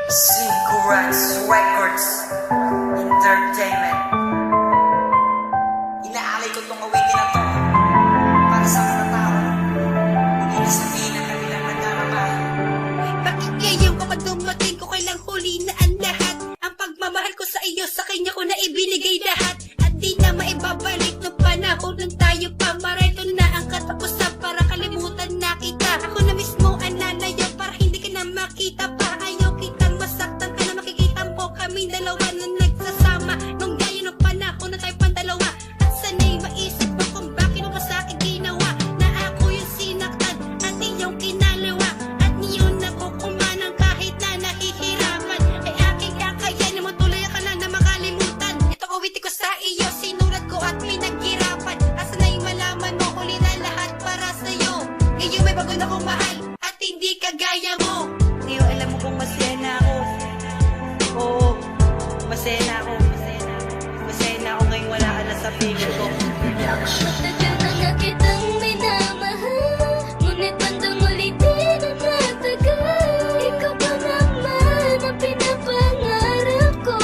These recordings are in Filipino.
Sigurads Records Entertainment. Inaalay ko tong awitin na to para sa mga tao. Hindi na sabihin ang kanilang nagkakabahan. Bakit ngayon kapag dumating ko kailang huli na ang lahat? Ang pagmamahal ko sa iyo, sa kanya ko na ibinigay lahat. At di na maibabalik ng panahon nang tayo pa marito na ang katapusan para kalimutan na kita. Ako na mismo ang lalayo para hindi ka na makita pa. Ayaw kitang masaktan ka na makikita mo kaming dalawa na nagsasama. Nung gaya ng panahon na tayo pandalawa. At sana'y maisip mo kung bakit mo sa akin ginawa. Na ako yung sinaktan at iyong kinalawa. At niyon ako kumanang kahit na nahihirapan. Ay aking kakayanin mo tuloy ka lang na makalimutan. Ito awitin ko sa iyo, sinulat ko at pinaghirapan. At sana'y malaman mo huli na lahat para sa'yo. Ngayon may bago na kong mahal at hindi kagaya mo. Ngayon alam mo kung masaya na ako. Oo, masaya na ako. Masaya na ako ngayong wala ka na sa piling ko. Matagal na nga kitang minamahal, ngunit bandang ulitin ang matagal. Ikaw ba naman ang pinapangarap ko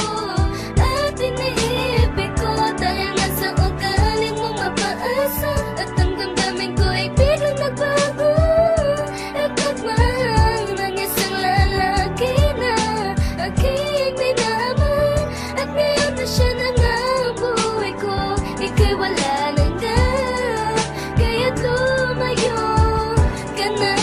at iniibig ko, dahil nga sa ugali mong mapaasa. At ang damdamin ko ay biglang nagbago. At pagmahal ng isang lalaki na aking minamahal. At ngayon na siya na nga ang buhay ko, ika'y wala nang nga, kaya't lumayo ka na.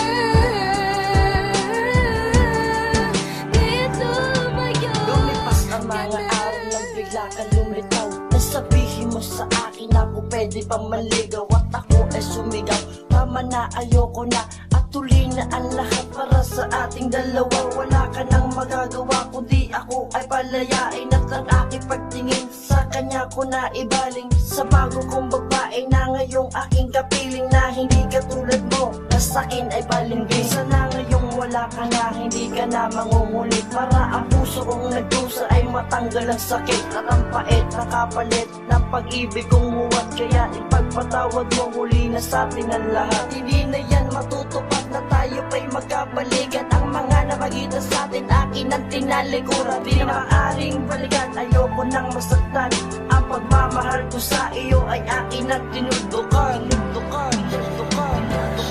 Kaya't lumayo Lumipas ang ka mga na. araw nang bigla ka lumitaw. Nasabihin mo sa akin ako pwede pa maligaw. At ako ay sumigaw, tama na, ayoko na. At tuloy na ang lahat para sa ating dalawa. Wala ka nang magagawa kundi ako ay palayain. At ang aking pagtingin sa kanya ko na ibaling. Sa bago kong babae na ngayong aking kapiling. Na hindi katulad mo, na sa'kin ay balimbing. Sana ngayong wala ka na, hindi ka na mangungulit. Para ang puso kong nagdusa ay matanggal ang sakit. At ang pait na kapalit ng pag-ibig kong huwat. Kaya ipagpatawad mo, huli na sa atin ang lahat. Hindi na yan matutupad na tayo pa'y magkabalikan. Ang mga napagita sa atin, akin ang tinalikuran. Di na maaaring balikan, ayoko nang masaktan. Ang pagmamahal ko sa iyo ay akin ang tinutukan.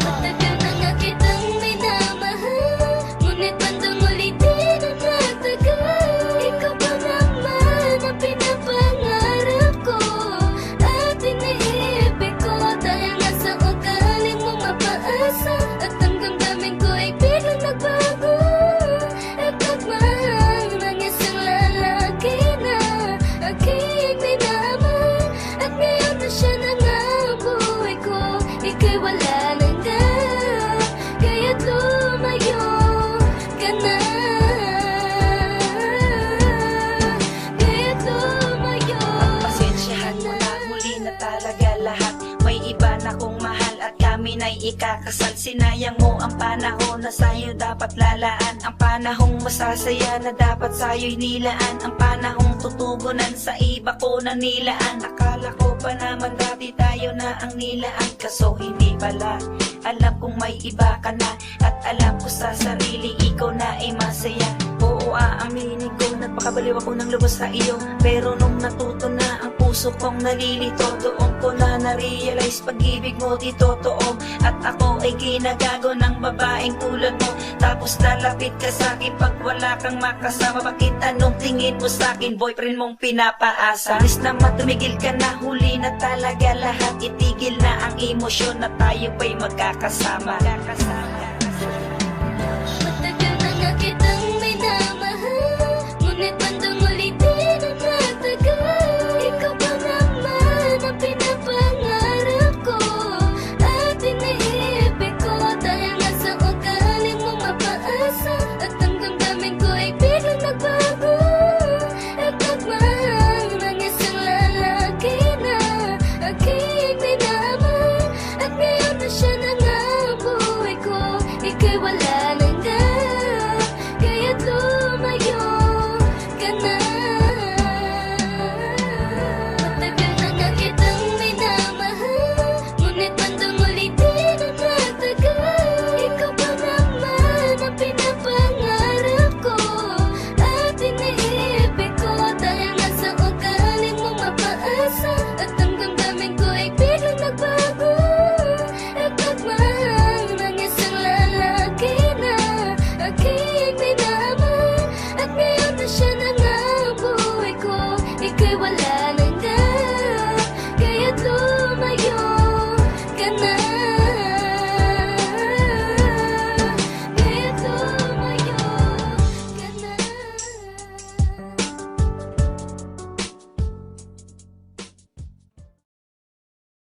Matagal na nga kitang minamahal, ngunit bandang ulitin ang matagal. Ikaw ba naman ang pinapangarap ko at iniibig ko, dahil nga sa ugali mong mapaasa. At ang damdamin ko ay biglang nagbago. At pagmahal ng isang lalaki na aking minamahal. At ngayon na siya na nga ang buhay ko, ika'y wala nang nga, kaya't lumayo ka na. Kaya't lumayo Pasensyahan mo na, huli na talaga lahat. May iba na kong mahal at kami na'y ikakasal. Sinayang mo ang panahon na sa'yo dapat lalaan. Ang panahong masasaya na dapat sa'yo'y nilaan. Ang panahong tutugunan sa iba ko na nilaan. Akala ko pa naman dati tayo na ang nilaan. Kaso hindi pala, alam kong may iba ka na. At alam ko sa sarili ikaw na ay masaya. Oo, aaminin ko, nagpakabaliw ako ng lubos sa iyo. Pero nung natuto na ang puso kong nalilito, doon ko na na-realize pag-ibig mo di totoo. At ako ay ginagago ng babaeng tulad mo. Tapos lalapit ka sa'kin pag wala kang makasama. Bakit anong tingin mo sa'kin, boyfriend mong pinapaasa? Alis na matumigil ka na, huli na talaga lahat. Itigil na ang emosyon na tayo pa'y magkakasama.